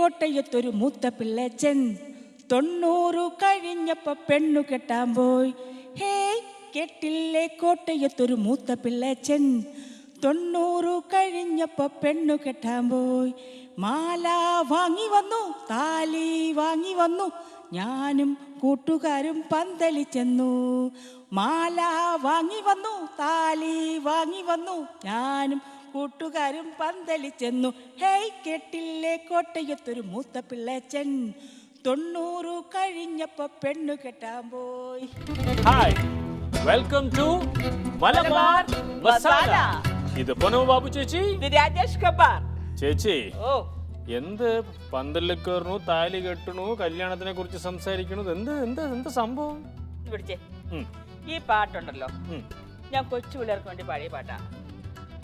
കോട്ടയത്തൊരു മൂത്ത പിള്ളേച്ചൻ 90 കഴിഞ്ഞപ്പോ പെണ്ണു കെട്ടാൻ പോയി. ഹേയ് കേട്ടില്ലേ കോട്ടയത്തൊരു മൂത്ത പിള്ളേച്ചൻ 90 കഴിഞ്ഞപ്പോ പെണ്ണു കെട്ടാൻ പോയി. മാല വാങ്ങി വന്നു, താലി വാങ്ങി വന്നു, ഞാനും കൂട്ടുകാരും പന്തലി ചെന്നു. മാല വാങ്ങി വന്നു, താലി വാങ്ങി വന്നു, ഞാനും കൂട്ടുകാരും പന്തലി ചെന്നു. ഹേയ് കേട്ടില്ലേ കോട്ടയത്തൊരു മൂത്ത പിള്ളേച്ചൻ 90 കഴിഞ്ഞപ്പോ പെണ്ണു കെട്ടാൻ പോയി. Hi, welcome to Malabar Masala. ഇത് പൊനോ ബാബു ചേച്ചി, രാജേഷ് കബാർ ചേച്ചി. ഓ, എന്ത് പന്തലിൽ കയറണു, താലി കെട്ടണു, കല്യാണത്തിനെ കുറിച്ച് സംസാരിക്കണു, എന്ത് എന്ത് എന്ത് സംഭവം? പിടിച്ചേ. ഈ പാട്ടുണ്ടല്ലോ, ഞാൻ കൊച്ചു പിള്ളേർക്ക് വേണ്ടി പാടിയ പാട്ടാ.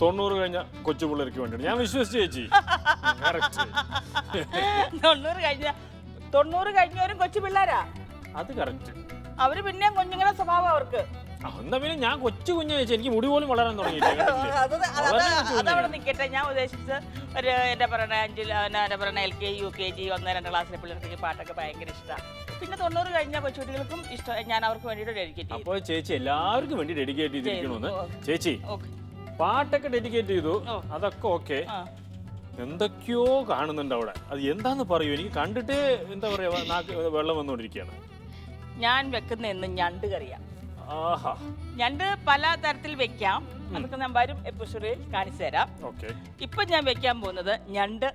90 കഴിഞ്ഞ കൊച്ചു പിള്ളേർക്ക് വേണ്ടിയാണ് ഞാൻ വിശ്വസിച്ചു ചേച്ചി. 90 കഴിഞ്ഞവരും കൊച്ചു പിള്ളേരാ. അത് കറക്റ്റ്. അവര് പിന്നെയും കുഞ്ഞുങ്ങളെ സ്വഭാവം അവർക്ക്. എന്നാ പിന്നെ ഞാൻ കൊച്ചു കുഞ്ഞു ചേച്ചി, എനിക്ക് മുടി പോലും വളരാൻ തുടങ്ങിയില്ല. അതവിടെ നിൽക്കട്ടെ. ഞാൻ ഉദ്ദേശിച്ചത് ഒരു എന്റെ പറയണ LK UKG 1-2 ക്ലാസ്സിലെ പിള്ളേർക്ക് പാട്ടൊക്കെ ഭയങ്കര ഇഷ്ടമാണ്. പിന്നെ 90 കഴിഞ്ഞ കൊച്ചുകുട്ടികൾക്കും ഇഷ്ടം. ഞാൻ അവർക്ക് വേണ്ടിയിട്ട് ഡെഡിക്കേറ്റ് ചെയ്യും. അപ്പോൾ ചേച്ചി എല്ലാവർക്കും വേണ്ടി ഡെഡിക്കേറ്റ് ചെയ്തിരിക്കണമെന്ന് ചേച്ചി. പാട്ടൊക്കെ ഡെഡിക്കേറ്റ് ചെയ്തു, അതൊക്കെ ഓക്കെ. എന്തൊക്കെയോ കാണുന്നുണ്ട് അവിടെ. അത് എന്താന്ന് പറയൂ, എനിക്ക് കണ്ടിട്ടേ എന്താ പറയാ വെള്ളം വന്നുകൊണ്ടിരിക്കുകയാണ്. ഞാൻ വെക്കുന്ന എന്ന് ഞണ്ട് കറിയാം. ആഹാ, ഞണ്ട് പല തരത്തിൽ വെക്കാം. അതൊക്കെ ഞാൻ വരും എപ്പിസോഡിൽ കാണിച്ചു തരാം. ഇപ്പൊ ഞാൻ വെക്കാൻ പോകുന്നത് ഞണ്ട്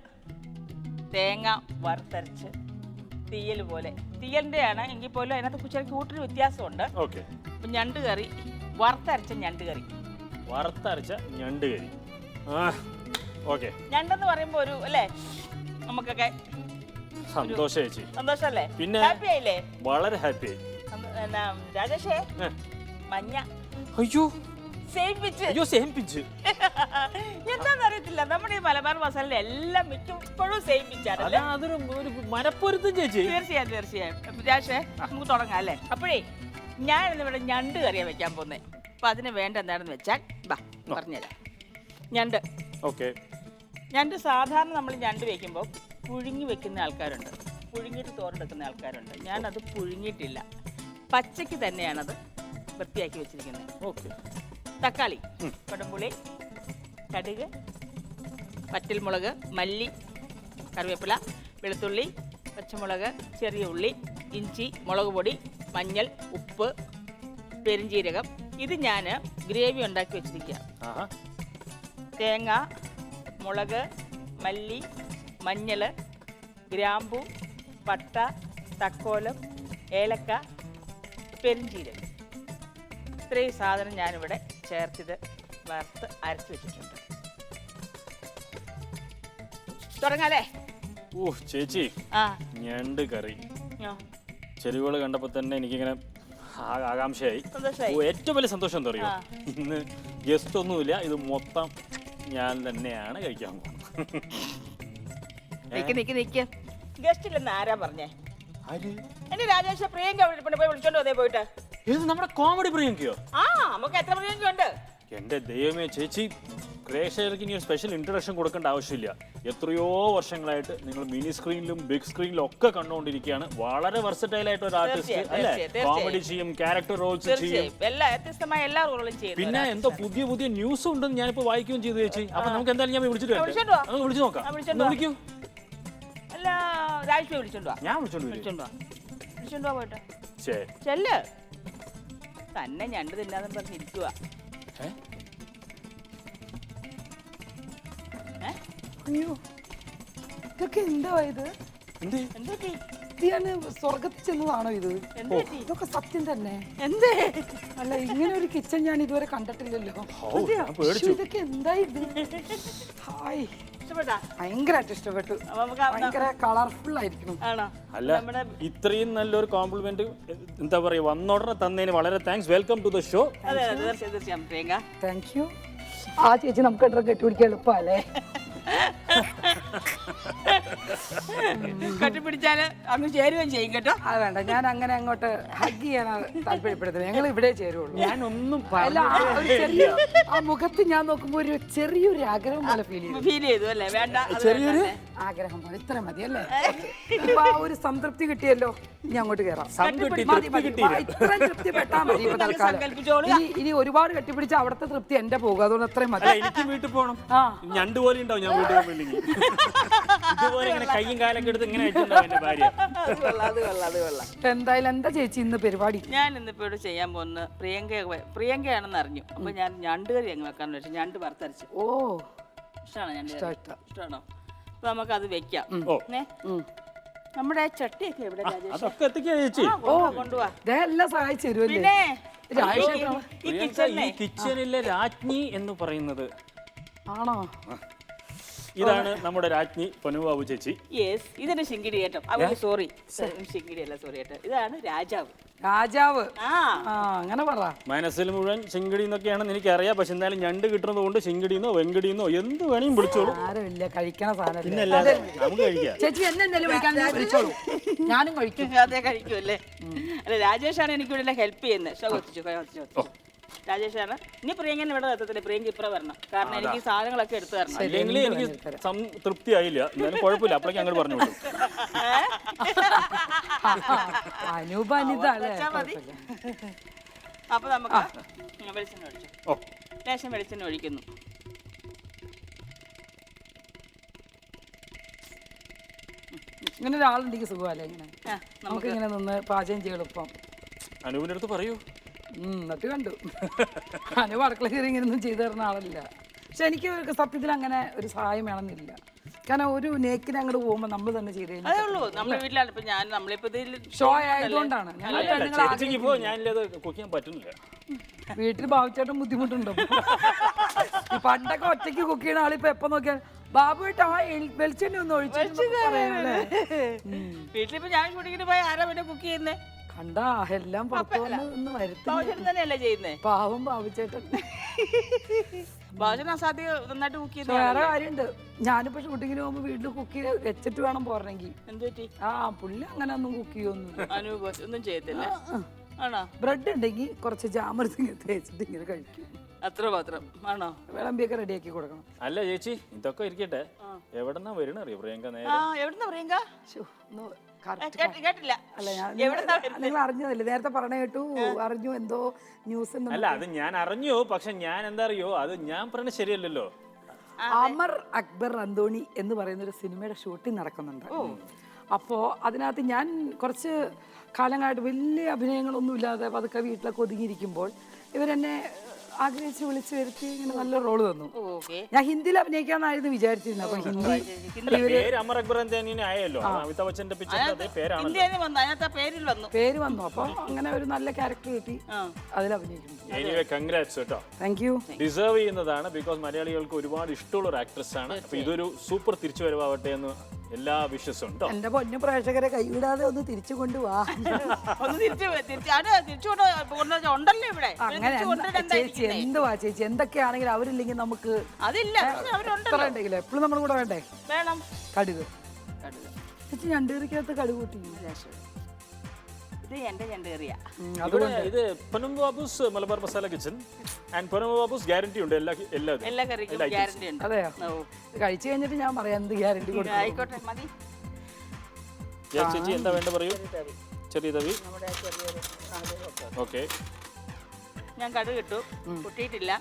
തേങ്ങ വറുത്തരച്ച് തീയൽ പോലെ. തീയലിന്റെ ആണ് എങ്കിൽ പോലും അതിനകത്ത് ചെറിയ കൂട്ടൊരു വ്യത്യാസമുണ്ട്. അപ്പൊ ഞണ്ട് കറി, വറുത്തരച്ച ഞണ്ട് കറി. വറുത്തരച്ച ഞണ്ട് കറി. ഞണ്ടെന്ന് പറയുമ്പോ ഒരു അല്ലേ നമുക്കൊക്കെ സന്തോഷം ചേച്ചി. സന്തോഷല്ലേ? പിന്നെ ഹാപ്പി ആയില്ലേ? വളരെ ഹാപ്പി ആയി. രാജേഷേ, മഞ്ഞ. അയ്യോ സെയിം പിച്ച്. അയ്യോ സെയിം പിച്ച്. എന്താന്ന് അറിയത്തില്ല, നമ്മുടെ ഈ മലബാർ മസാല എല്ലാം മിക്കപ്പോഴും സെയിം പിച്ചാണ്. അതൊരു മനപ്പൊരുത്തം ചേച്ചി. തീർച്ചയായും തീർച്ചയായും. രാജേഷേ, നമുക്ക് തുടങ്ങാം അല്ലേ? അപ്പോഴേ ഞാൻ ഇന്നിവിടെ ഞണ്ട് കറിയാ വെക്കാൻ പോകുന്നത്. അപ്പൊ അതിന് വേണ്ട എന്താണെന്ന് വെച്ചാൽ പറഞ്ഞുതരാം. ഞണ്ട്. ഞണ്ട് സാധാരണ നമ്മൾ ഞണ്ട് വെക്കുമ്പോൾ പുഴുങ്ങി വെക്കുന്ന ആൾക്കാരുണ്ട്, പുഴുങ്ങിയിട്ട് തോരെടുക്കുന്ന ആൾക്കാരുണ്ട്. ഞാനത് പുഴുങ്ങിയിട്ടില്ല, പച്ചയ്ക്ക് തന്നെയാണത് വൃത്തിയാക്കി വെച്ചിരിക്കുന്നത്. തക്കാളി, കൊടംപുളി, കടുക്, വറ്റൽമുളക്, മല്ലി, കറിവേപ്പില, വെളുത്തുള്ളി, പച്ചമുളക്, ചെറിയ ഉള്ളി, ഇഞ്ചി, മുളക് പൊടി, മഞ്ഞൾ, ഉപ്പ്, പെരിഞ്ജീരകം. ഇത് ഞാൻ ഗ്രേവി ഉണ്ടാക്കി വെച്ചിരിക്കുക. തേങ്ങ, മുളക്, മല്ലി, മഞ്ഞൾ, ഗ്രാമ്പു, പട്ട, തക്കോലം, ഏലക്ക, പെരിഞ്ജീരകം. ഇത്രയും സാധനം ഞാനിവിടെ ചേർത്തിത് വറുത്ത് അരച്ച് വെച്ചിട്ടുണ്ട്. തുടങ്ങാല്ലേ? ഓ ചേച്ചി, ഞണ്ട് കറി ചെരുവുകൾ കണ്ടപ്പോ തന്നെ എനിക്കിങ്ങനെ ആകാംക്ഷയായി. ഏറ്റവും വലിയ സന്തോഷം എന്താ അറിയോ, ഇന്ന് ഗസ്റ്റ് ഒന്നുമില്ല, ഇത് മൊത്തം ഞാൻ തന്നെയാണ് കഴിക്കാൻ പോകുന്നത്. ഗസ്റ്റ് ഇല്ലെന്ന് ആരാ പറഞ്ഞേ? എന്റെ രാജേഷ്, പ്രിയങ്ക പോയി വിളിച്ചോണ്ടോ? അതേ പോയിട്ട്. നമ്മുടെ കോമഡി പ്രിയങ്കയോ? നമുക്ക് എത്ര പ്രിയങ്ക ഉണ്ട്? എന്റെ ദൈവമേ ചേച്ചി, പ്രേക്ഷകർക്ക് ഇനി ഒരു സ്പെഷ്യൽ ഇൻട്രൊഡക്ഷൻ കൊടുക്കേണ്ട ആവശ്യമില്ല. എത്രയോ വർഷങ്ങളായിട്ട് നിങ്ങൾ മിനി സ്ക്രീനിലും ബിഗ് സ്ക്രീനിലും ഒക്കെ കണ്ടുകൊണ്ടിരിക്കുകയാണ്. വളരെ വെർസറ്റൈൽ ആയിട്ട് ഒരു ആർട്ടിസ്റ്റ് അല്ലേ? കോമഡി ചെയ്യും, ക്യാരക്ടർ റോൾസ് ചെയ്യും, വ്യത്യസ്തമായ എല്ലാ റോളും ചെയ്യും. പിന്നെ എന്തോ പുതിയ പുതിയ ന്യൂസ് ഉണ്ടെന്ന് ഞാനിപ്പോ വായിക്കുകയും ചെയ്തു ചേച്ചി. അപ്പൊ നമുക്ക് എന്തായാലും ഞാൻ വിളിച്ചിട്ട് വിളിച്ചു നോക്കാം. വിളിക്കൂ. അല്ല, രാജേഷ് വിളിച്ചോണ്ടോ? ഞാൻ വിളിച്ചോണ്ടോ പോയിട്ട് ചെല്ല്. തന്നെ ഞണ്ട് തിന്നാതെ പറഞ്ഞിരിക്കുക. അയ്യോ, ഇതൊക്കെ എന്താ ഇത്? സ്വർഗത്തിൽ ചെന്നതാണോ ഇത്? ഇതൊക്കെ സത്യം തന്നെ? എന്തേ? അല്ല, ഇങ്ങനെ ഒരു കിച്ചൺ ഞാൻ ഇതുവരെ കണ്ടിട്ടില്ലല്ലോ. ഇതൊക്കെ എന്താ ഇത്? ഹായ്, ഭയങ്കരമായിട്ട് ഇഷ്ടപ്പെട്ടു. ഭയങ്കര കളർഫുൾ ആയിരിക്കണം. അല്ല, ഇത്രയും നല്ലൊരു കോംപ്ലിമെന്റ് എന്താ പറയാ വന്നോടനെ തന്നതിന് വളരെ thanks. Welcome to the show. Thank you. ആ ചേച്ചി നമുക്ക് കെട്ടുപിടിക്കാൻ എളുപ്പമല്ലേ? കെട്ടിപ്പിടിച്ചാല് അങ്ങ് ചേരുകയും ചെയ്യും കേട്ടോ. അത് വേണ്ട, ഞാൻ അങ്ങനെ അങ്ങോട്ട് ഹഗ് ചെയ്യാൻ താല്പര്യപ്പെടുന്നത്. ഞങ്ങൾ ഇവിടെ ചേരുള്ളൂ. ഞാനൊന്നും അല്ല, ഒരു ചെറിയ ആ മുഖത്ത് ഞാൻ നോക്കുമ്പോ ഒരു ചെറിയൊരു ആഗ്രഹം പോലെ ഫീൽ ചെയ്തു അല്ലേ? വേണ്ട, ചെറിയൊരു ആഗ്രഹം പോലെ. ഇത്ര മതി അല്ലേ? ഇപ്പൊ ആ ഒരു സംതൃപ്തി കിട്ടിയല്ലോ. ഇനി അങ്ങോട്ട് കയറാം. ഇത്രയും തൃപ്തി പെട്ടാ മതി ഇപ്പൊ തൽക്കാലം. ഇനി ഒരുപാട് കെട്ടിപ്പിടിച്ച അവിടുത്തെ തൃപ്തി എന്റെ പോകും. അതുകൊണ്ട് അത്രയും മതി. എനിക്ക് വീട്ടിൽ പോകണം. ഞണ്ട് പോലെ ഉണ്ടാവും ഞാൻ വീട്ടിൽ പോകുന്നില്ലെങ്കിൽ. ഇതുപോലെ ഇങ്ങനെ കയ്യും കാലൊക്കെ എടുത്ത് ഇങ്ങനെ വെച്ചിട്ടുണ്ടാവും എന്റെ ഭാര്യ. എന്തായാലും എന്താ ചേച്ചി ഇന്ന് പരിപാടി? ഞാൻ ഇന്നിപ്പോ ഇവിടെ ചെയ്യാൻ പോകുന്നത് പ്രിയങ്കയാണെന്ന് അറിഞ്ഞു. അപ്പൊ ഞാൻ ഞണ്ടുകറി അങ്ങ് വെക്കാന്ന് വെച്ചു. ഞണ്ട് വറുത്തരച്ചു. ഓ, ഇഷ്ടമാണോ ഞണ്ട്? ഇഷ്ടമാണോ? അപ്പൊ നമുക്കത് വെക്കാം. നമ്മുടെ ചട്ടിയൊക്കെ എവിടെ? അതൊക്കെ എത്തിക്കാ ചേച്ചി. കൊണ്ടുപോവാ. എല്ലാം സഹായിച്ചു തരുമല്ലേ? പിന്നെ ഈ കിച്ചണിലെ രാജ്ഞി എന്ന് പറയുന്നത് ആണോ? ഇതാണ് നമ്മുടെ രാജ്ഞി പൊന്നുബാബു ചേച്ചി. യെസ്, ഇതിന് ശിങ്കിടി കേട്ടോ. സോറി, ശിങ്കിടി അല്ല, സോറി കേട്ടോ. ഇതാണ് രാജാവ്. രാജാവ്. അങ്ങനെ പറ. മനസ്സിൽ മുഴുവൻ ശിങ്കിടി എന്നൊക്കെയാണെന്ന് എനിക്കറിയാം. പക്ഷെ എന്നാലും ഞണ്ട് കിട്ടുന്നത് കൊണ്ട് ശിങ്കിടിന്നോ വെങ്കിടിന്നോ എന്ത് വേണേലും വിളിച്ചോളൂ. ആരുമില്ല, കഴിക്കണ സാധനം. നമുക്ക് കഴിക്കാം. ചേച്ചി എന്നെ വിളിച്ചോളൂ, ഞാനും കഴിക്കും. അതേ കഴിക്കുമല്ലേ? അല്ല, രാജേഷാണ് എനിക്ക് ഇവിടെ ഹെൽപ്പ് ചെയ്യുന്നത്. രാജേഷാണ്. ഇനി പ്രിയങ്കനെ ഇവിടെ എത്തത്തില്ല. പ്രിയങ്ക ഇപ്പറ വരണം. കാരണം എനിക്ക് സാധനങ്ങളൊക്കെ എടുത്തു തരണം. അല്ലെങ്കിൽ എനിക്ക് തൃപ്തിയായില്ല. എന്നാലും കുഴപ്പമില്ല, അപ്പോഴേക്കും അങ്ങോട്ട് പറഞ്ഞു വിട്ടു. അപ്പൊ നമുക്ക് വെളിച്ചെണ്ണ ഒഴിച്ചു. ലേശം വെളിച്ചെണ്ണ ഒഴിക്കുന്നു. ഇങ്ങനെ ഒരാളുണ്ടെങ്കിൽ സുഖമല്ലേ? ഇങ്ങനെ നമുക്ക് ഇങ്ങനെ നിന്ന് പാചകം ചെയ്യണം. അനുവിന്റെ അടുത്ത് പറയൂ. എന്നിട്ട് കണ്ടു. അനു അടുക്കള കയറി ഇങ്ങനെയൊന്നും ചെയ്തു തരുന്ന ആളല്ല. പക്ഷെ എനിക്ക് സത്യത്തിൽ അങ്ങനെ ഒരു സഹായം വേണമെന്നില്ല. കാരണം ഒരു നേക്കിന് അങ്ങോട്ട് പോകുമ്പോൾ നമ്മൾ തന്നെ ചെയ്ത് അതേ ഉള്ളൂ. നമ്മുടെ വീട്ടിലാണ് ഇപ്പൊ ഞാൻ നമ്മളിപ്പോ ഷോ ആയതുകൊണ്ടാണ്. വീട്ടിൽ ഭാവിച്ചായിട്ടും ബുദ്ധിമുട്ടുണ്ടോ? പണ്ടൊക്കെ ഒറ്റയ്ക്ക് കുക്ക് ചെയ്യുന്ന ആളിപ്പോ എപ്പോ നോക്കിയാൽ ബാബുമായിട്ട് ആ വെളിച്ചെണ്ണ ഒന്ന് ഒഴിച്ചു. വീട്ടിലിപ്പോ ഞാൻ ഷൂട്ടിങ്ങിന് പോയി ആരാ പിന്നെ കുക്ക് ചെയ്യുന്നേ? കണ്ടാ എല്ലാം പുറത്തു വന്ന് തന്നെയല്ലേ ചെയ്യുന്നേ? പാവം ബാബുച്ചേട്ടൻ. ബാബുച്ചേട്ടൻ അസാധ്യ നന്നായിട്ട് കുക്ക് ചെയ്യുന്ന വേറെ കാര്യമുണ്ട്. ഞാനിപ്പോ ഷൂട്ടിങ്ങിന് പോകുമ്പോ വീട്ടിൽ കുക്ക് വെച്ചിട്ട് വേണം പോരണമെങ്കിൽ. എന്തുപറ്റി? പുള്ളി അങ്ങനെ ഒന്നും കുക്ക് ചെയ്യൊന്നും ഒന്നും ചെയ്യത്തില്ല. ആണോ? ബ്രെഡ് ഉണ്ടെങ്കിൽ കുറച്ച് ജാമർത്തി തേച്ചിട്ട് ഇങ്ങനെ കഴിക്കും. അത്ര മാത്രം ആണോ? വിളമ്പിയൊക്കെ റെഡിയാക്കി കൊടുക്കണം. അല്ല ചേച്ചി, ഇതൊക്കെ ഇരിക്കട്ടെ. എവിടെന്നാ വരണ അറിയോ പ്രിയങ്ക? എവിടെന്നാ പ്രിയങ്ക? കേട്ടില്ല. അല്ല, നിങ്ങൾ അറിഞ്ഞതല്ലേ? നേരത്തെ പറഞ്ഞ കേട്ടു, അറിഞ്ഞു എന്തോ ന്യൂസ്. അല്ല, അത് ഞാൻ അറിഞ്ഞു. പക്ഷെ ഞാൻ എന്താ അറിയോ, അത് ഞാൻ പറഞ്ഞ ശരിയല്ലല്ലോ. അമർ അക്ബർ അന്തോണി എന്ന് പറയുന്ന ഒരു സിനിമയുടെ ഷൂട്ടിംഗ് നടക്കുന്നുണ്ട്. അപ്പോൾ അതിനകത്ത് ഞാൻ കുറച്ച് കാലങ്ങളായിട്ട് വലിയ അഭിനയങ്ങളൊന്നും ഇല്ലാതെ പതുക്കെ വീട്ടിലൊക്കെ ഒതുങ്ങിയിരിക്കുമ്പോൾ ഇവരെന്നെ ആഗ്രഹിച്ച് വിളിച്ചു വരുത്തി ഇങ്ങനെ നല്ല റോള് തന്നു. ഞാൻ ഹിന്ദിയിൽ അഭിനയിക്കാന്നായിരുന്നു വിചാരിച്ചിരുന്നത്. അപ്പൊ പേര് വന്നു. അപ്പൊ അങ്ങനെ ഒരു നല്ല ക്യാരക്ടർ കിട്ടി, അതിൽ അഭിനയിക്കുന്നു. Thank you. ഡിസേർവ് ചെയ്യുന്നതാണ്. ബിക്കോസ് മലയാളികൾക്ക് ഒരുപാട് ഇഷ്ടമുള്ള ഒരു ആക്ട്രസ് ആണ്. അപ്പൊ ഇതൊരു സൂപ്പർ തിരിച്ചുവരവാവട്ടെ എന്ന് എല്ലാ വിശ്വസും ഉണ്ടോ? എന്റെ പൊന്നു പ്രേക്ഷകരെ കൈവിടാതെ ഒന്ന് തിരിച്ചു കൊണ്ടുപോവാ. ചേച്ചി എന്തുവാ ചേച്ചി, എന്തൊക്കെയാണെങ്കിലും അവരില്ലെങ്കിൽ നമുക്ക് ഉണ്ടെങ്കിലും എപ്പോഴും നമ്മുടെ കൂടെ വേണ്ടേ? വേണം. കടുക് ചേച്ചി, ഞണ്ടുകറിക്കകത്ത് കടുക് കൂട്ടി. ഇത് എന്റെ ഞണ്ടുകറിയാ. ഇത് Ponnubabu's Malabar masala kitchen and Ponnubabu's guarantee ഉണ്ട്. എല്ലാ കറിക്കും ഗ്യാരണ്ടി ഉണ്ട്. അതെയോ? കഴിച്ചു കഴിഞ്ഞിട്ട് ഞാൻ പറയാം എന്ത് ഗ്യാരണ്ടി കൊടുക്കും. ആയിക്കോട്ടെ, മതി. ചേച്ചി എന്താ വേണ്ട പറയൂ. ചെറിയ തവി. ഓക്കെ. ഞാൻ കടുക് ഇട്ടു, പൊട്ടിയിട്ടില്ല.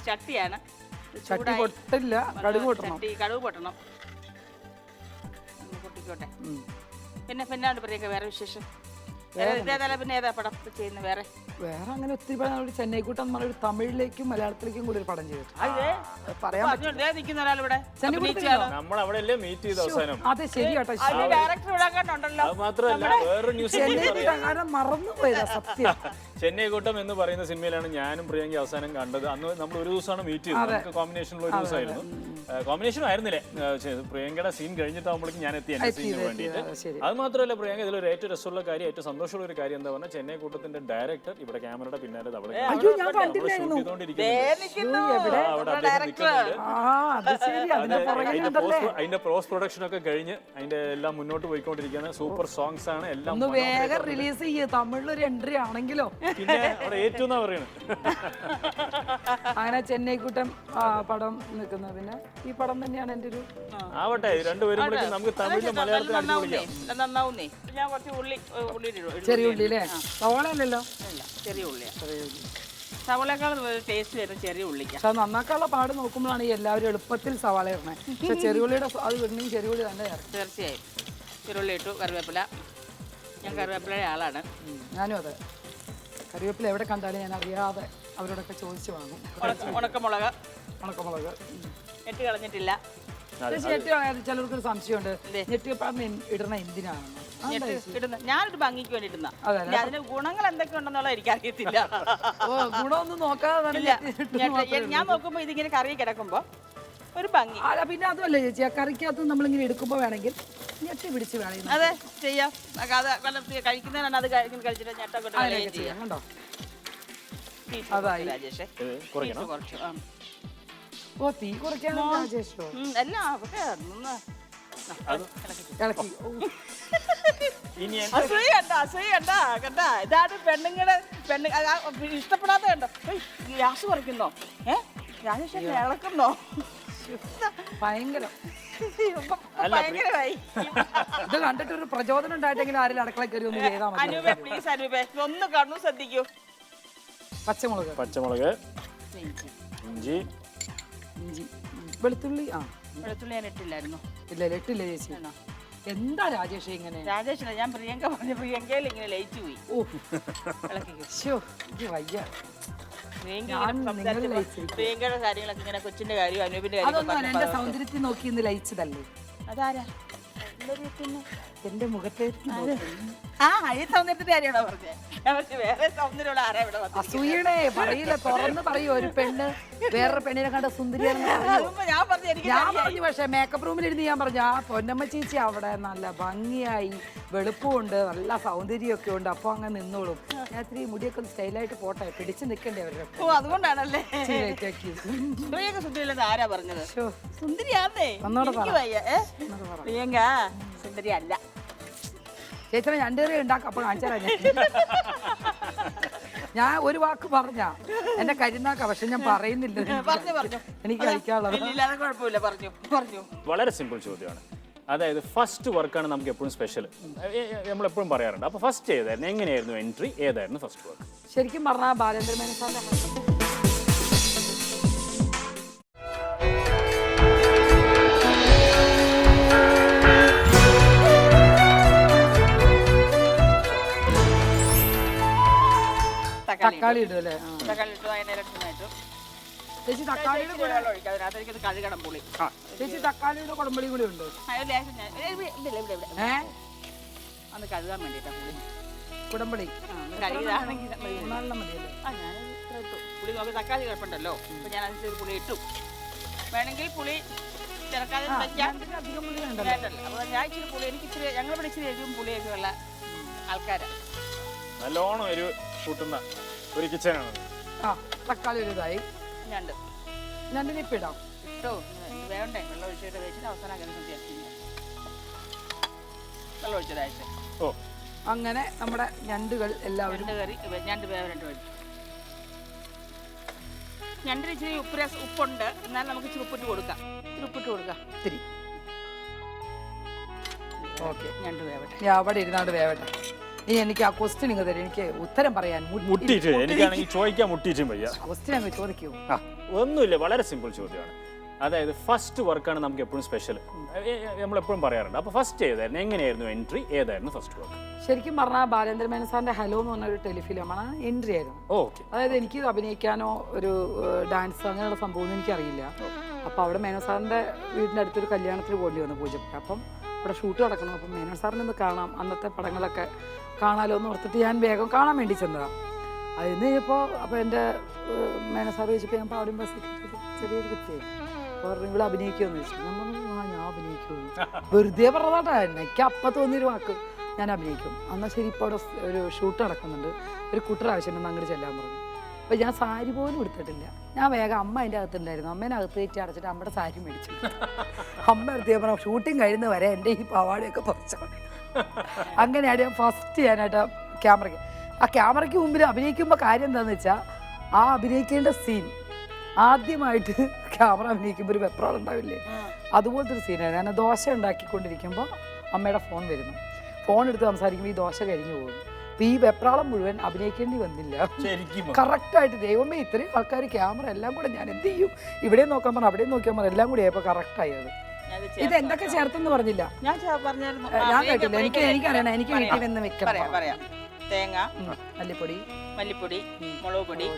ചട്ടിയാണ്. ചട്ടി പൊട്ടില്ല, കടുക് പൊട്ടണം. കടുക് പൊട്ടണം. പൊട്ടിക്കോട്ടെ. പിന്നെ പറയൊക്കെ വേറെ വിശേഷം? പിന്നെ ഏതാ പടം ചെയ്യുന്നത്? വേറെ അങ്ങനെ ഒത്തിരി പടം. ചെന്നൈക്കൂട്ടം എന്ന് പറഞ്ഞൊരു തമിഴിലേക്കും മലയാളത്തിലേക്കും കൂടി ഒരു പടം ചെയ്തിട്ടുണ്ട്. പറയാൻ നിൽക്കുന്ന ഒരാളിവിടെ അതെ, ശരി കേട്ടോ. കാരണം മറന്നുപോയതാ സത്യം. ചെന്നൈക്കൂട്ടം എന്ന് പറയുന്ന സിനിമയിലാണ് ഞാനും പ്രിയങ്ക അവസാനം കണ്ടത്. അന്ന് നമ്മൾ ഒരു ദിവസമാണ് മീറ്റ് ചെയ്തത്. കോമ്പിനേഷനിൽ ഒരു ദിവസമായിരുന്നു. കോമ്പിനേഷനും ആയിരുന്നില്ലേ പ്രിയങ്കയുടെ സീൻ കഴിഞ്ഞിട്ടാകുമ്പോഴേക്കും ഞാൻ എത്തി എന്റെ സീനിന് വേണ്ടിയിട്ട്. അത് മാത്രമല്ല പ്രിയങ്ക ഇതിലൊരു ഏറ്റവും രസമുള്ള കാര്യം, ഏറ്റവും സന്തോഷമുള്ള ഒരു കാര്യം എന്താ പറഞ്ഞാൽ ചെന്നൈ കൂട്ടത്തിന്റെ ഡയറക്ടർ ഇവിടെ ക്യാമറയുടെ പിന്നാലെ അതിന്റെ പോസ്റ്റ് പ്രൊഡക്ഷൻ ഒക്കെ കഴിഞ്ഞ് അതിന്റെ എല്ലാം മുന്നോട്ട് പോയിക്കൊണ്ടിരിക്കുന്ന സൂപ്പർ സോങ്സ് ആണ് എല്ലാം. റിലീസ് ചെയ്യ്, തമിഴിലൊരു എൻട്രി ആണെങ്കിലോ. പിന്നെ അവിടെ ഏറ്റവും പറയുന്നത് അങ്ങനെ ചെന്നൈ കൂട്ടം പടം നിൽക്കുന്നത്. പിന്നെ ഈ പടം തന്നെയാണ് എന്റെ ഒരു ആവട്ടെ രണ്ടുപേരും നമുക്ക് തമിഴിലും മലയാളത്തിലും നന്നാവുന്നേ. ഞാൻ കുറച്ച് ഉള്ളി ചെറിയ ഉള്ളി അല്ലേ, സവാളയല്ലല്ലോ. ചെറിയ ഉള്ളിയാ, സവാളയേക്കാൾ ടേസ്റ്റ് വരുന്നത് ചെറിയ ഉള്ളിക്കാ. പക്ഷെ നന്നാക്കാനുള്ള പാട് നോക്കുമ്പോഴാണ് ഈ എല്ലാവരും എളുപ്പത്തിൽ സവാള ഇടണേ. പക്ഷെ ചെറിയുള്ളിയുടെ അത് വിടണമെങ്കിൽ ചെറിയുള്ളി തന്നെ ചേർക്കും. തീർച്ചയായും ചെറുള്ളി ഇട്ടു, കറിവേപ്പില. ഞാൻ കറിവേപ്പിലയുടെ ആളാണ്. ഞാനും അതെ, കറിവേപ്പില എവിടെ കണ്ടാലും ഞാൻ അറിയാതെ അവരോടൊക്കെ ചോദിച്ചു വാങ്ങും. ഉണക്കമുളക് ഞെട്ടി കളഞ്ഞിട്ടില്ല. ചിലർക്കൊരു സംശയമുണ്ട്, ഞെട്ടി ഇടണ എന്തിനാണെന്ന്. ഞാനൊരു ഭംഗിക്ക് വേണ്ടി ഇടുന്ന, അതിന് ഗുണങ്ങൾ എന്തൊക്കെ ഉണ്ടെന്നുള്ള എനിക്കറിയത്തില്ല. ഗുണമൊന്നും നോക്കാതെ ഞാൻ നോക്കുമ്പോ ഇതിങ്ങനെ കറി കിടക്കുമ്പോ ഒരു ഭംഗി. പിന്നെ അതുമല്ലേ ചേച്ചി, ആ കറിക്കകത്ത് നമ്മളിങ്ങനെ എടുക്കുമ്പോ വേണമെങ്കിൽ ഞെട്ടി പിടിച്ച് വേണമെങ്കിൽ അതെ ചെയ്യാം. കഴിക്കുന്നതിനാണ് അത് കഴിച്ചിട്ട് ഞെട്ടൊക്കെ ചെയ്യാം. കണ്ടോ അതായി രാജേഷേ, കുറച്ചു. ഓ തീ കുറയ്ക്കാൻ രാജേഷോ അല്ല കണ്ടാ ഇതാണ് പെണ്ണുങ്ങളെ ഇഷ്ടപ്പെടാത്ത കണ്ടോ. ഗ്യാസ് കുറയ്ക്കുന്നോ? രാജേഷ് ഇളക്കുന്നോ? ഭയങ്കരം ഭയങ്കരമായി. ഇത് കണ്ടിട്ട് ഒരു പ്രചോദനം ഉണ്ടായിട്ടെങ്കിലും ആരെങ്കിലും അടുക്കള കയറി ഒന്ന് ചെയ്താൽ മതി. അനൂപേ പ്ലീസ്, അനൂപേ ഒന്ന് കണ്ണു ശ്രദ്ധിക്കൂ. പച്ചമുളക്, ഇഞ്ചി, വെളുത്തുള്ളി. വെളുത്തുള്ളി ഞാൻ ഇട്ടില്ലായിരുന്നു. ഇട്ടില്ല ചേച്ചി. എന്താ രാജേഷ് ഇങ്ങനെ? രാജേഷിനെ ഞാൻ പ്രിയങ്ക പറഞ്ഞു, പ്രിയങ്കയിൽ ഇങ്ങനെ ലയിച്ചു പോയി. വയ്യ. പ്രിയങ്കയുടെ കാര്യങ്ങളൊക്കെ ഇങ്ങനെ കൊച്ചിന്റെ കാര്യം അനൂപിന്റെ കാര്യം എന്റെ സൗന്ദര്യത്തിൽ നോക്കി ഇന്ന് ലയിച്ചതല്ലേ? അതാരാ? എന്റെ മുഖത്തെ ഈ സൗന്ദര്യത്തിന്റെ കാര്യമാണോ പറഞ്ഞത്? വേറെ സൗന്ദര്യമുള്ള ആരാ ഇവിടെ? അസൂയണേ പറയില്ല, തുറന്ന് പറയൂ. ഒരു പെണ്ണ് വേറൊരു പെണ്ണിനെ കണ്ട സുന്ദരിയാണെന്ന് ഞാൻ പറഞ്ഞു. പക്ഷെ മേക്കപ്പ് റൂമിലിരുന്ന് ഞാൻ പറഞ്ഞു, ആ പൊന്നമ്മ ചേച്ചി അവിടെ നല്ല ഭംഗിയായി, വെളുപ്പമുണ്ട്, നല്ല സൗന്ദര്യമൊക്കെ ഉണ്ട്, അപ്പൊ അങ്ങനെ നിന്നോളും. ഞാൻ ഇത്തിരി മുടിയൊക്കെ ഒന്ന് സ്റ്റൈലായിട്ട് പോട്ടെ, പിടിച്ചു നിൽക്കണ്ടേ അവരുടെ. ഓ അതുകൊണ്ടാണല്ലേ ആരാ പറഞ്ഞത്? സുന്ദരിയാന്നേ പ്രിയങ്ക സുന്ദരി അല്ല. ചേച്ചനെ രണ്ടുപേരെ ഉണ്ടാക്കാം, അപ്പൊ കാണിച്ചാൽ ഞാൻ ഒരു വാക്ക് പറഞ്ഞ എന്റെ കരുന്നാക്ക, പക്ഷെ ഞാൻ പറയുന്നില്ല. എനിക്ക് കഴിക്കാനുള്ളത് വളരെ സിമ്പിൾ ചോദ്യമാണ്. അതായത് ഫസ്റ്റ് വർക്കാണ് നമുക്ക് എപ്പോഴും സ്പെഷ്യൽ, നമ്മളെപ്പോഴും പറയാറുണ്ട്. അപ്പോൾ ഫസ്റ്റ് ഏതായിരുന്നു, എങ്ങനെയായിരുന്നു എൻട്രി, ഏതായിരുന്നു ഫസ്റ്റ് വർക്ക്? ശരിക്കും പറഞ്ഞാൽ ബാലേന്ദ്ര മേനോൻ സാറിന്റെ തക്കാളി ഇടും അല്ലേ? തക്കാളി ഇട്ടു, അതിനകത്ത് ചേച്ചി തക്കാളിയുടെ കൂടെ അതിനകത്ത് കഴുകണം പുളി. ചേച്ചി തക്കാളിയുടെ കുടമ്പളി കൂടി ഉണ്ട്. അത് കഴുകാൻ വേണ്ടിയിട്ടാണ് പുളി. കുടമ്പളി കഴുകിയതാണെങ്കിൽ മതിയല്ലേ? ഞാൻ ഇട്ടു പുളി നോക്കി. തക്കാളി കുഴപ്പമുണ്ടല്ലോ, അപ്പൊ ഞാൻ അതിനൊരു പുളി ഇട്ടു. വേണമെങ്കിൽ പുളി ചേർക്കാതെ അധികം പുളി വേണ്ടല്ലോ. അപ്പൊ ഞാൻ ഇച്ചിരി പുളി, എനിക്ക് ഇച്ചിരി, ഞങ്ങളിവിടെ ഇച്ചിരി എരിവും പുളിയൊക്കെ ഉള്ള ആൾക്കാരാണ്. നല്ലോണം എരിവ് കൂട്ടുന്ന ഒരു കിച്ചനാണ്. തക്കാളി ഒരു ഇതായി. ഞണ്ടിനെ ഇപ്പം ഇടാം. ഇട്ടോ വേണ്ടേ? വെള്ളം ഒഴിച്ചിട്ട് വെച്ചിട്ട് അവസാനം വെള്ളം ഒഴിച്ചതായിട്ട്. ഓ അങ്ങനെ നമ്മുടെ ഞണ്ടുകൾ എല്ലാവരും ഞണ്ട് വേവരണ്ട് ഒഴിച്ചു. ഞണ്ടിന് ഇച്ചിരി ഉപ്പുണ്ട്, എന്നാലും നമുക്ക് ഇച്ചിരി ഉപ്പിട്ട് കൊടുക്കാം. ഇത്തിരി ഓക്കെ. ഞണ്ട് വേവട്ടെ. ഞാൻ അവിടെ ഇരുന്നാണ്ട് വേവട്ടെ. ഇനി എനിക്ക് ആ ക്വസ്റ്റ്യൻ ഇങ്ങ് തരും, എനിക്ക് ഉത്തരം പറയാൻ മുട്ടിയിട്ട് എനിക്കാണെങ്കിൽ ചോദിക്കാൻ മുട്ടിയിട്ടും വയ്യ. ക്വസ്റ്റ്യൻ അങ്ങ് ചോദിക്കൂ. ഒന്നുമില്ല, വളരെ സിമ്പിൾ ചോദ്യമാണ്. അതായത് ഫസ്റ്റ് വർക്കാണ് നമുക്ക് എപ്പോഴും സ്പെഷ്യൽ, നമ്മളെപ്പോഴും പറയാറുണ്ട്. അപ്പോൾ ഫസ്റ്റ് ഏതായിരുന്നു, എങ്ങനെയായിരുന്നു എൻട്രി, ഏതായിരുന്നു ഫസ്റ്റ് വർക്ക്? ശരിക്കും പറഞ്ഞാൽ ബാലേന്ദ്ര മേനോൻ സാറിന്റെ ഹലോ എന്ന് പറഞ്ഞൊരു ടെലിഫിലിമാണ് എൻട്രി ആയിരുന്നു. ഓക്കെ. അതായത് എനിക്ക് അഭിനയിക്കാനോ ഒരു ഡാൻസ് അങ്ങനെയുള്ള സംഭവം എനിക്കറിയില്ല. അപ്പോൾ അവിടെ മേനോൻ സാറിന്റെ വീടിൻ്റെ അടുത്തൊരു കല്യാണത്തിന് പോകേണ്ടി വന്നു പൂജയ്ക്ക്. അപ്പം അവിടെ ഷൂട്ട് നടക്കണം. അപ്പം മേനോൻ സാറിനെ ഒന്ന് കാണാം, അന്നത്തെ പടങ്ങളൊക്കെ കാണാമല്ലോ എന്ന് ഓർത്തിട്ട് ഞാൻ വേഗം കാണാൻ വേണ്ടി ചെന്നതാണ്. അതിന് ഇപ്പോൾ അപ്പോൾ എൻ്റെ മേനോൻ സാർ ചോദിച്ചപ്പോൾ ഞാൻ പാടുമ്പോൾ ചെറിയൊരു കുട്ടിയായി. അപ്പോൾ പറഞ്ഞു ഇവിടെ അഭിനയിക്കുമെന്ന് ചോദിച്ചു. ഞാൻ പറഞ്ഞു ഞാൻ അഭിനയിക്കുമെന്ന്. വെറുതെ പറഞ്ഞതാട്ടാ, എനിക്ക് അപ്പം തോന്നിയൊരു വാക്ക്, ഞാൻ അഭിനയിക്കും. എന്നാൽ ശരി, ഇപ്പോൾ അവിടെ ഒരു ഷൂട്ട് നടക്കുന്നുണ്ട്, ഒരു കുട്ടർ ആവശ്യമുണ്ടെന്ന് അങ്ങോട്ട് ചെല്ലാൻ പറഞ്ഞു. അപ്പോൾ ഞാൻ സാരി പോലും എടുത്തിട്ടില്ല. ഞാൻ വേഗം അമ്മ അതിൻ്റെ അകത്തുണ്ടായിരുന്നു, അമ്മേനെ അകത്ത് കയറ്റി അടച്ചിട്ട് അമ്മയുടെ സാരി മേടിച്ചു. അമ്മ എടുത്ത് പറഞ്ഞു ഷൂട്ടിങ് കഴിയുന്ന വരെ എൻ്റെ ഈ പവാടയൊക്കെ പറിച്ചാൽ. അങ്ങനെയാണ് ഞാൻ ഫസ്റ്റ് ചെയ്യാനായിട്ട് ക്യാമറയ്ക്ക്. ആ ക്യാമറയ്ക്ക് മുമ്പിൽ അഭിനയിക്കുമ്പോൾ കാര്യം എന്താണെന്ന് വെച്ചാൽ, ആ അഭിനയിക്കേണ്ട സീൻ ആദ്യമായിട്ട് ക്യാമറ അഭിനയിക്കുമ്പോൾ ഒരു വെപ്രാളം ഉണ്ടാവില്ലേ, അതുപോലത്തെ ഒരു സീനാണ്. ഞാൻ ദോശ ഉണ്ടാക്കിക്കൊണ്ടിരിക്കുമ്പോൾ അമ്മയുടെ ഫോൺ വരുന്നു. ഫോൺ എടുത്ത് സംസാരിക്കുമ്പോൾ ഈ ദോശ കഴിഞ്ഞു പോകുന്നു. അപ്പോൾ ഈ വെപ്രാളം മുഴുവൻ അഭിനയിക്കേണ്ടി വന്നില്ല. കറക്റ്റായിട്ട് ദൈവമേ ഇത്രയും ആൾക്കാർ ക്യാമറ എല്ലാം കൂടെ ഞാൻ എന്ത് ചെയ്യും, ഇവിടെയും നോക്കാൻ പറഞ്ഞു അവിടെയും നോക്കിയാൽ പറഞ്ഞു, എല്ലാം കൂടി ആയപ്പോൾ കറക്റ്റായി. അത് ഇത് എന്തൊക്കെ ചേർത്തെന്ന് പറഞ്ഞില്ല, ഞാൻ പറഞ്ഞായിരുന്നു. ഞാൻ കേട്ടില്ല. എനിക്കറിയണം, എനിക്ക് വീട്ടിൽ നിന്ന് വെക്കണം. പറയാം. തേങ്ങ, മല്ലിപ്പൊടി, മുളക് പൊടി,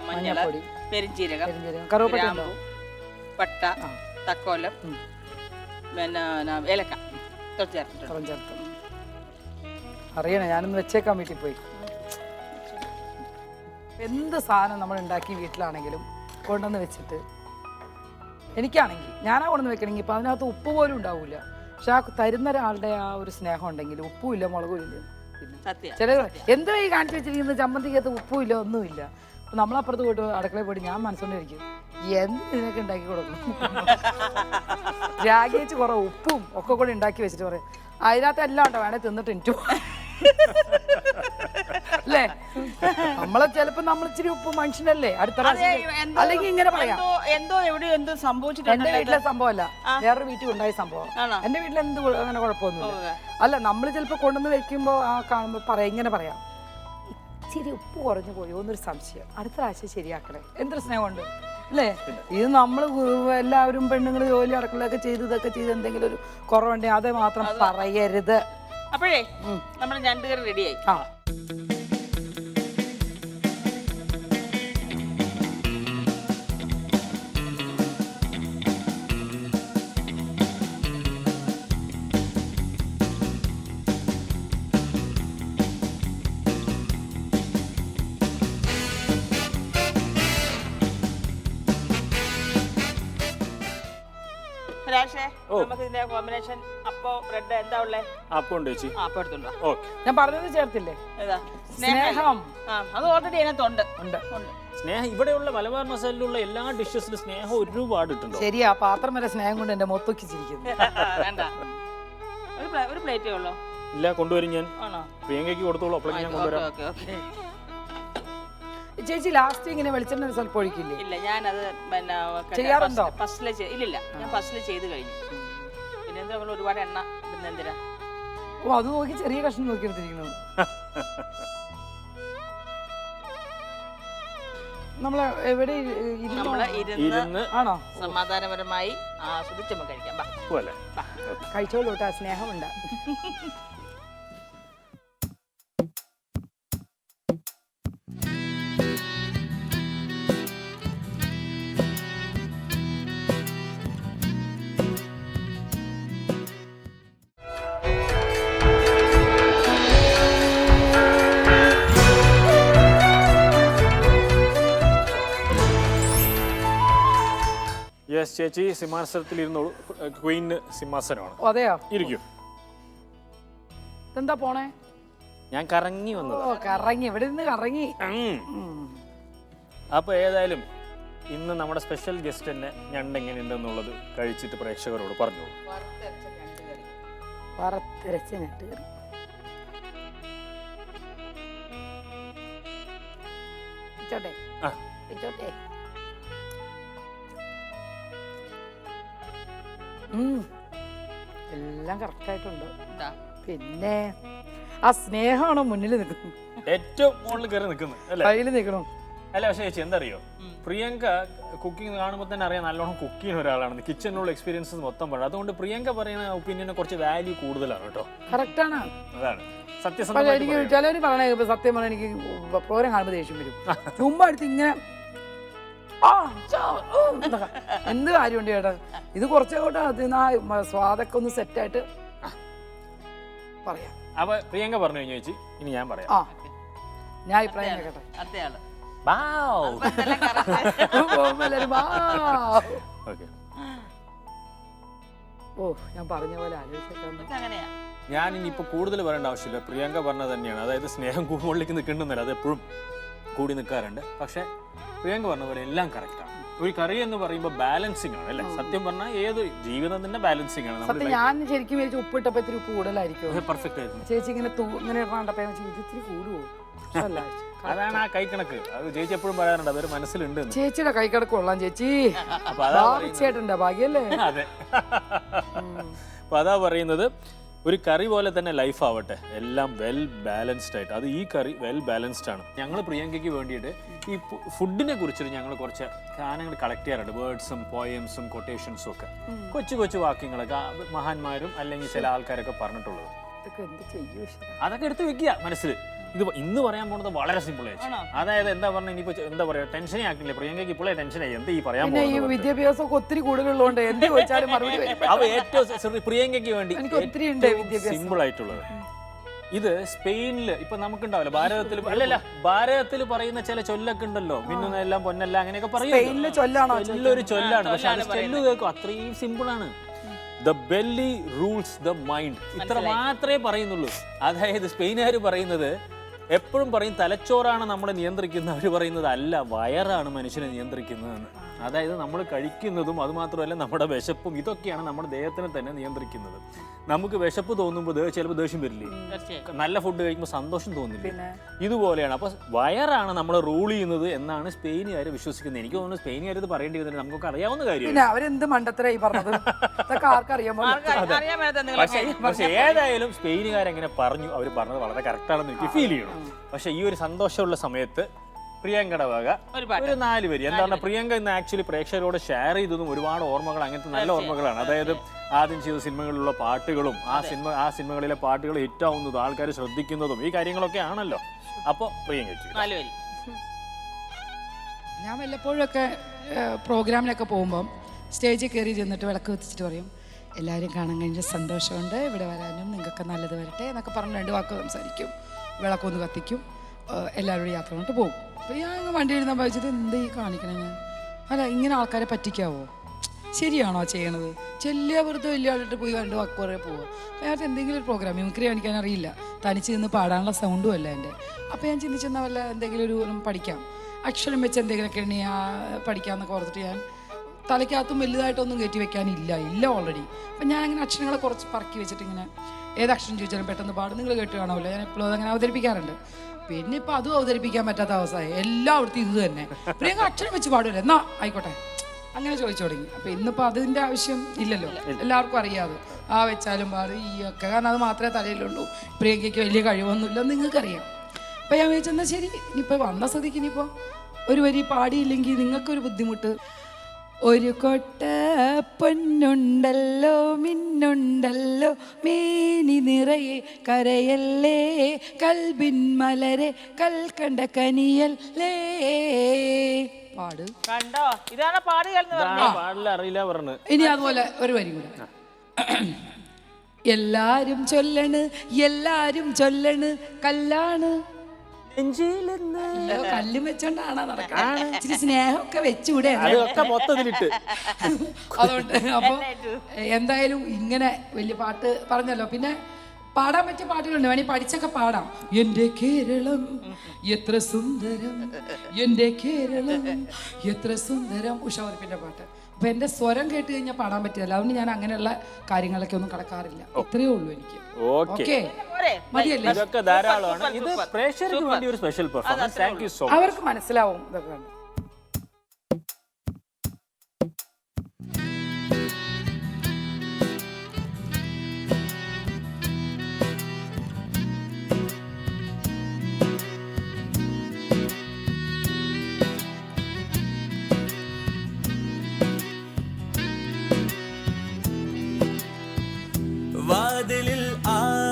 മഞ്ഞൾപ്പൊടി, പെരിഞ്ചീരകം, കറുവപ്പട്ട, പട്ട, തക്കോലം, പിന്നെ ഏലക്ക ചേർത്ത്. അറിയണേ, ഞാനൊന്ന് വെച്ചേക്കാൻ വീട്ടിൽ പോയി. എന്ത് സാധനം നമ്മൾ ഉണ്ടാക്കി വീട്ടിലാണെങ്കിലും കൊണ്ടുവന്ന് വെച്ചിട്ട്, എനിക്കാണെങ്കിൽ ഞാനാ കൊണ്ടുവന്ന് വെക്കണമെങ്കിൽ ഇപ്പം അതിനകത്ത് ഉപ്പ് പോലും ഉണ്ടാവില്ല. പക്ഷെ ആ തരുന്ന ഒരാളുടെ ആ ഒരു സ്നേഹം ഉണ്ടെങ്കിൽ ഉപ്പും ഇല്ല മുളകും ഇല്ല. ചില എന്ത് വഴി കാണിച്ചു വെച്ചിരിക്കുന്നത്, ചമ്മന്തിക്കകത്ത് ഉപ്പും ഇല്ല ഒന്നുമില്ല. അപ്പം നമ്മളപ്പുറത്ത് പോയിട്ട് അടുക്കളയിൽ പോയിട്ട് ഞാൻ മനസ്സുകൊണ്ടിരിക്കും, എന്ത് ഇതിനൊക്കെ ഉണ്ടാക്കി കൊടുക്കും. രാഗിച്ച് കുറേ ഉപ്പും ഒക്കെ കൂടെ ഉണ്ടാക്കി വെച്ചിട്ട് പറയും, അതിനകത്ത് എല്ലാം ഉണ്ടോ, വേണേ തിന്നിട്ട് എനിക്ക് അല്ലേ. നമ്മളെ ചിലപ്പോ നമ്മൾ ഇച്ചിരി ഉപ്പ് മനുഷ്യനല്ലേ, അടുത്ത അല്ലെങ്കിൽ ഇങ്ങനെ പറയാം എന്തോ സംഭവിച്ചിട്ടുണ്ട്. എന്റെ വീട്ടിലെ സംഭവമല്ല, വേറൊരു വീട്ടിൽ ഉണ്ടായ സംഭവം. എന്റെ വീട്ടിൽ എന്ത് അങ്ങനെ കുഴപ്പമൊന്നുമില്ല. അല്ല, നമ്മൾ ചിലപ്പോ കൊണ്ടുവന്ന് വെക്കുമ്പോ ആ കാണുമ്പോ പറയാം, ഇങ്ങനെ പറയാം, ഇച്ചിരി ഉപ്പ് കുറഞ്ഞു പോയോ എന്നൊരു സംശയം, അടുത്ത പ്രാവശ്യം ശരിയാക്കണേ. എന്തൊരു സ്നേഹമുണ്ട് അല്ലേ. ഇത് നമ്മൾ എല്ലാവരും പെണ്ണുങ്ങൾ ജോലി അടക്കളൊക്കെ ചെയ്ത് ഇതൊക്കെ ചെയ്ത് എന്തെങ്കിലും ഒരു കുറവുണ്ടെങ്കിൽ അത് മാത്രം പറയരുത്. അപ്പോഴേ നമ്മൾ ഞണ്ടുകറി റെഡിയായി. ആ, നമുക്ക് ഇതിന്റെ കോമ്പിനേഷൻ അപ്പോ ബ്രെഡ് എന്താ ഉള്ളേ? അപ്പം ഉണ്ട് ചേച്ചി. അപ്പം എടുത്തുണ്ടോ? ഞാൻ പറഞ്ഞത് ചേർത്തില്ലേ, സ്നേഹം. അത് ഓൾറെഡി അതിനകത്തുണ്ട്. സ്നേഹം ഇവിടെയുള്ള മലബാർ മസാലയിലുള്ള എല്ലാ ഡിഷസിലും സ്നേഹം ഒരുപാട് ഇട്ടുണ്ടോ. ശരിയാ, പാത്രം വരെ സ്നേഹം കൊണ്ട് എന്റെ മൊത്തക്കിച്ചിരിക്കുന്നു. ഒരു പ്ലേറ്റേ ഉള്ളോ? ഇല്ല, കൊണ്ടുവരും ഞാൻ. പ്രിയങ്കയ്ക്ക് കൊടുത്തോളൂ, അപ്പോഴേക്കും ഞാൻ കൊണ്ടുവരാം. ചേച്ചി ലാസ്റ്റ് ഇങ്ങനെ വെളിച്ചെണ്ണ സ്വല്പം ഒഴിക്കില്ലേ? ഇല്ല, ഞാനത് ചെയ്യാറുണ്ടോ? ഇല്ലില്ല, ഞാൻ ഫസ്റ്റില് ചെയ്ത് കഴിഞ്ഞു. പിന്നെ എന്താ ഒരുപാട് എണ്ണ ഇടുന്ന എന്തിനാ? ഓ, അത് നോക്കി ചെറിയ കഷ്ണം നോക്കി എടുത്തിരിക്കുന്നത്. നമ്മള് എവിടെ ഇരുന്ന് ആണോ സമാധാനപരമായി ആസ്വദിച്ച് നമുക്ക് കഴിക്കാം. കഴിച്ചോളൂ കേട്ടോ, സ്നേഹമുണ്ട്. യെസ് ചേച്ചി, സിംഹാസനത്തിൽ ഇരുന്നോളൂ. ക്വീന് സിംഹാസനമാണ്. അതെയോ? ഇരിക്കും. എന്താ പോണേ? ഞാൻ കറങ്ങി വന്നത്. കറങ്ങി, ഇവിടെ നിന്ന് കറങ്ങി. അപ്പൊ ഏതായാലും ഇന്ന് നമ്മുടെ സ്പെഷ്യൽ ഗസ്റ്റ് തന്നെ ഞണ്ട് എങ്ങനെയുണ്ടെന്നുള്ളത് കഴിച്ചിട്ട് പ്രേക്ഷകരോട് പറഞ്ഞോളൂ. വറുത്തരച്ച ഞണ്ട് കറി. എല്ലാം കറക്റ്റായിട്ടുണ്ട്. പിന്നെ ആ സ്നേഹമാണോ മുന്നിൽ നിൽക്കുന്നത്, ഏറ്റവും മുകളിൽ കയറി നിൽക്കുന്നത് കയ്യിൽ നിൽക്കണം. അല്ല, പക്ഷേ ചേച്ചി എന്തറിയോ, പ്രിയങ്ക കുക്കിംഗ് കാണുമ്പോൾ തന്നെ അറിയാം നല്ലോണം കുക്ക് ചെയ്യുന്ന ഒരാളാണ്. കിച്ചണിലുള്ള എക്സ്പീരിയൻസസ് മൊത്തം പറയും. അതുകൊണ്ട് പ്രിയങ്ക പറയുന്ന ഒപ്പീനിയന് കുറച്ച് വാല്യൂ കൂടുതലാണ് കേട്ടോ. കറക്റ്റാണ്, അതാണ് സത്യസന്ധമായി. എനിക്ക് ചിലവര് പറയണേ, സത്യം പറഞ്ഞാൽ എനിക്ക് പ്രോഗ്രാം കാണുമ്പോൾ ദേഷ്യം വരും. ചുമ്മാ എടുത്ത് ഇങ്ങനെ എന്ത് കാര്യമുണ്ട് ചേട്ടാ, ഇത് കുറച്ചങ്ങോട്ട് സ്വാദൊക്കെ ഒന്ന് സെറ്റായിട്ട് പറയാം. അപ്പൊ പ്രിയങ്ക പറഞ്ഞു കഴിഞ്ഞു ചേച്ചി, ഇനി ഞാൻ പറയാം. ഞാൻ അഭിപ്രായം കേട്ടെ. ഓ ഞാൻ പറഞ്ഞ പോലെ ആലോചിച്ചിട്ട് അങ്ങനെയാ. ഞാൻ ഇനിയിപ്പോൾ കൂടുതൽ പറയേണ്ട ആവശ്യമില്ല. പ്രിയങ്ക പറഞ്ഞത് തന്നെയാണ്. അതായത് സ്നേഹം മുകളിലേക്ക് നിൽക്കണമെന്നല്ല, അത് എപ്പോഴും കൂടി നിൽക്കാറുണ്ട്. പക്ഷേ പ്രിയങ്ക പറഞ്ഞ പോലെ എല്ലാം കറക്റ്റാണ്. ഒരു കറി എന്ന് പറയുമ്പോൾ ബാലൻസിങ് ആണ് അല്ലേ? സത്യം പറഞ്ഞാൽ ഏത് ജീവിതത്തിന്റെ ബാലൻസിങ് ആണ്. സത്യം ഞാൻ ശരിക്കും വിചാരിച്ചു ഉപ്പിട്ടപ്പോൾ ഇത്തിരി ഉപ്പ് കൂടുതലായിരിക്കും. പെർഫെക്റ്റ് ആയിരുന്നു. ചേച്ചി ഇങ്ങനെ കണ്ടപ്പോൾ ഇത് ഇത്തിരി കൂടുവോ? അതാണ് ആ കൈക്കണക്ക്. അത് ചേച്ചി എപ്പോഴും പറയാറുണ്ട്, അതൊരു മനസ്സിലുണ്ട്. ചേച്ചിയുടെ കൈക്കണക്ക് കൊള്ളാം ചേച്ചി. ചേട്ടൻ്റെ ഭാഗ്യല്ലേ? അതെ. അപ്പൊ അതാ പറയുന്നത്, ഒരു കറി പോലെ തന്നെ ലൈഫ് ആവട്ടെ, എല്ലാം വെൽ ബാലൻസ്ഡ് ആയിട്ട്. അത് ഈ കറി വെൽ ബാലൻസ്ഡ് ആണ്. ഞങ്ങൾ പ്രിയങ്കയ്ക്ക് വേണ്ടിയിട്ട് ഈ ഫുഡിനെ കുറിച്ചിട്ട് ഞങ്ങൾ കുറച്ച് സാധനങ്ങൾ കളക്ട് ചെയ്യാറുണ്ട്. വേർഡ്സും പോയംസും കൊട്ടേഷൻസും ഒക്കെ, കൊച്ചു കൊച്ചു വാക്യങ്ങളൊക്കെ മഹാന്മാരും അല്ലെങ്കിൽ ചില ആൾക്കാരൊക്കെ പറഞ്ഞിട്ടുള്ളത്. അതൊക്കെ എടുത്ത് വെക്കുക മനസ്സിൽ. ഇത് ഇന്ന് പറയാൻ പോകുന്നത് വളരെ സിമ്പിൾ ആയിട്ട്. അതായത് എന്താ പറഞ്ഞാൽ ഇനിയിപ്പോ എന്താ പറയാ, ടെൻഷനേ ആക്കില്ലേ പ്രിയങ്കയ്ക്ക്. ഇപ്പോഴേ ടെൻഷനായി എന്താ ഈ പറയാൻ പോകുന്നത്. വിദ്യാഭ്യാസം ഒത്തിരി കൂടുതലുള്ളതുകൊണ്ട് എന്ത് ചോദിച്ചാലും മറുപടി. അവ ഏറ്റവും പ്രിയങ്കയ്ക്ക് വേണ്ടി സിമ്പിൾ ആയിട്ടുള്ളത്. ഇത് സ്പെയിനില് ഇപ്പൊ നമുക്കുണ്ടാവില്ല, ഭാരതത്തിൽ അല്ലല്ല, ഭാരതത്തിൽ പറയുന്ന ചില ചൊല്ലൊക്കെ ഉണ്ടല്ലോ, മിന്നുന്നെല്ലാം പൊന്നെല്ലാം അങ്ങനെയൊക്കെ പറയും. ഒരു ചൊല്ലാണ്, പക്ഷെ അത് ചെല്ലു കേൾക്കും. അത്രയും സിമ്പിൾ ആണ്. The belly rules the mind. ഇത്ര മാത്രമേ പറയുന്നുള്ളൂ. അതായത് സ്പെയിനുകാർ പറയുന്നത് എപ്പോഴും പറയും തലച്ചോറാണ് നമ്മളെ നിയന്ത്രിക്കുന്നത്. അവർ പറയുന്നത് അല്ല, വയറാണ് മനുഷ്യനെ നിയന്ത്രിക്കുന്നതെന്ന്. അതായത് നമ്മൾ കഴിക്കുന്നതും അതുമാത്രമല്ല നമ്മുടെ വിശപ്പും ഇതൊക്കെയാണ് നമ്മുടെ ദേഹത്തിനെ തന്നെ നിയന്ത്രിക്കുന്നത്. നമുക്ക് വിശപ്പ് തോന്നുമ്പോൾ ചിലപ്പോൾ ദേഷ്യം വരില്ലേ, നല്ല ഫുഡ് കഴിക്കുമ്പോൾ സന്തോഷം തോന്നില്ലേ, ഇതുപോലെയാണ്. അപ്പോൾ വയറാണ് നമ്മളെ റൂൾ ചെയ്യുന്നത് എന്നാണ് സ്പെയിനുകാർ വിശ്വസിക്കുന്നത്. എനിക്ക് തോന്നുന്നു സ്പെയിനുകാർ ഇത് പറയേണ്ടി വരുന്നില്ല, നമുക്കൊക്കെ അറിയാവുന്ന കാര്യമാണ്. അവരെന്ത് മണ്ടത്തരായി പറഞ്ഞത് പക്ഷെ ഏതായാലും സ്പെയിനുകാരെങ്ങനെ പറഞ്ഞു, അവർ പറഞ്ഞത് വളരെ കറക്റ്റാണെന്ന് എനിക്ക് ഫീൽ ചെയ്യണം. പക്ഷെ ഈ ഒരു സന്തോഷമുള്ള സമയത്ത് പ്രിയങ്കയുടെ വക ഒരു 4 വരി. എന്താണ് പ്രിയങ്ക ഇന്ന് ആക്ച്വലി പ്രേക്ഷകരോട് ഷെയർ ചെയ്തതും ഒരുപാട് ഓർമ്മകൾ, അങ്ങനത്തെ നല്ല ഓർമ്മകളാണ്. അതായത് ആദ്യം ചെയ്ത സിനിമകളിലുള്ള പാട്ടുകളും ആ സിനിമകളിലെ പാട്ടുകൾ ഹിറ്റാവുന്നതും ആൾക്കാർ ശ്രദ്ധിക്കുന്നതും ഈ കാര്യങ്ങളൊക്കെ ആണല്ലോ. അപ്പോൾ പ്രിയങ്കയ്ക്ക് 4 വരി. ഞാൻ വല്ലപ്പോഴൊക്കെ പ്രോഗ്രാമിനൊക്കെ പോകുമ്പം സ്റ്റേജിൽ കയറി ചെന്നിട്ട് വിളക്ക് വെച്ചിട്ട് പറയും, എല്ലാവരും കാണാൻ കഴിഞ്ഞ സന്തോഷമുണ്ട്, ഇവിടെ വരാനും നിങ്ങൾക്ക് നല്ലത് വരട്ടെ എന്നൊക്കെ പറഞ്ഞ് 2 വാക്ക് സംസാരിക്കും. വിളക്കൊന്ന് കത്തിക്കും, എല്ലാവരോടും യാത്ര കൊണ്ട് പോകും. അപ്പോൾ ഞാൻ വണ്ടി എഴുതാൻ വായിച്ചത് എന്ത് ഈ കാണിക്കണേ ഞാൻ, അല്ല ഇങ്ങനെ ആൾക്കാരെ പറ്റിക്കാവോ, ശരിയാണോ ചെയ്യണത്? ചെല്ലിയ വെറുതെ വലിയ ആളിട്ട് പോയി 2 വാക്ക് കുറേ പോവുക. അപ്പോൾ ഞാൻ എന്തെങ്കിലും ഒരു പ്രോഗ്രാം മിമിക്രി കാണിക്കാൻ അറിയില്ല, തനിച്ച് നിന്ന് പാടാനുള്ള സൗണ്ടും അല്ല എൻ്റെ. അപ്പോൾ ഞാൻ ചിന്തിച്ചെന്നാൽ വല്ല എന്തെങ്കിലും ഒരു പഠിക്കാം, അക്ഷരം വെച്ച് എന്തെങ്കിലുമൊക്കെ എണ്ണി പഠിക്കാമെന്നൊക്കെ ഓർത്തിട്ട് ഞാൻ തലയ്ക്കകത്തും വലുതായിട്ടൊന്നും കയറ്റി വെക്കാനില്ല ഓൾറെഡി. അപ്പം ഞാൻ അങ്ങനെ അക്ഷരങ്ങളെ കുറച്ച് പറക്കി വെച്ചിട്ട് ഇങ്ങനെ ഏതക്ഷരം ചോദിച്ചാലും പെട്ടെന്ന് പാടും. നിങ്ങൾ കേട്ട് കാണുമല്ലോ, ഞാൻ എപ്പോഴും അതങ്ങനെ അവതരിപ്പിക്കാറുണ്ട്. പിന്നെ ഇപ്പം അതും അവതരിപ്പിക്കാൻ പറ്റാത്ത അവസ്ഥയായി, എല്ലായിടത്തും ഇത് തന്നെ. പ്രിയങ്ക അക്ഷരം വെച്ച് പാടുമല്ലോ, എന്നാ ആയിക്കോട്ടെ അങ്ങനെ ചോദിച്ചു തുടങ്ങി. അപ്പം ഇന്നിപ്പോൾ അതിൻ്റെ ആവശ്യം ഇല്ലല്ലോ, എല്ലാവർക്കും അറിയാതെ ആ വെച്ചാലും പാടും ഈ ഒക്കെ, കാരണം അത് മാത്രമേ തലയിലുള്ളൂ. പ്രിയങ്കയ്ക്ക് വലിയ കഴിവൊന്നുമില്ല നിങ്ങൾക്കറിയാം. അപ്പം ഞാൻ ചോദിച്ചെന്നാൽ ശരി, ഇനിയിപ്പോൾ വന്ന സ്ഥിതിക്ക് ഇനിയിപ്പോൾ ഒരു വരി പാടിയില്ലെങ്കിൽ നിങ്ങൾക്കൊരു ബുദ്ധിമുട്ട്. ഒരു കൊട്ട പൊന്നുണ്ടല്ലോ മിന്നുണ്ടല്ലോ മേനി നിറയെ കരയല്ലേ കൽബിൻ മലരെ കൽക്കണ്ട കനിയല്ലേ. പാട് കണ്ടോ, ഇതാണ് പാടില്ല പറഞ്ഞു. ഇനി അതുപോലെ ഒരു വരി കൂടെ. എല്ലാരും ചൊല്ലണ് കല്ലാണ് കല്ലും വെച്ചോണ്ടാണ് നടക്കുന്നത്. ഇച്ചിരി സ്നേഹമൊക്കെ വെച്ചുകൂടെ മൊത്തത്തിലിട്ട്. അതുകൊണ്ട് അപ്പൊ എന്തായാലും ഇങ്ങനെ വലിയ പാട്ട് പറഞ്ഞല്ലോ. പിന്നെ പാടാൻ പറ്റിയ പാട്ടുകളുണ്ട്, വേണമെങ്കിൽ പഠിച്ചൊക്കെ പാടാം. എന്റെ കേരളം എത്ര സുന്ദരം, എന്റെ കേരളം എത്ര സുന്ദരം, ഉഷാവർപ്പിന്റെ പാട്ട്. അപ്പൊ എന്റെ സ്വരം കേട്ട് കഴിഞ്ഞാൽ പാടാൻ പറ്റില്ല, അതുകൊണ്ട് ഞാൻ അങ്ങനെയുള്ള കാര്യങ്ങളൊക്കെ ഒന്നും കടക്കാറില്ല. ഇത്രയേ ഉള്ളൂ എനിക്ക്. ഓക്കെ മതിയല്ലേ? അവർക്ക് മനസ്സിലാവും ഇതൊക്കെ.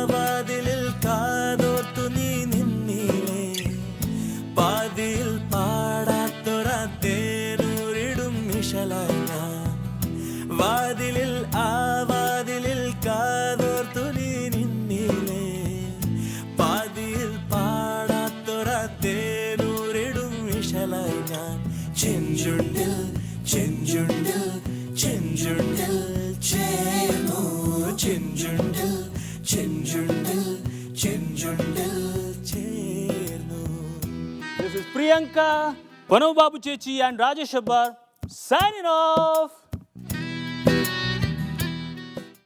വാതിലിൽ കാതോർത്തു നീ നിന്നിലേ, പാതിയിൽ പാടാത്ത ചെഞ്ചുണ്ടിൽ ചെഞ്ചുണ്ടിൽ ചെഞ്ചുണ്ടിൽ ചേർന്നു. This is Priyanka, Panav Babu Chechi and Rajesh Abbar signing off.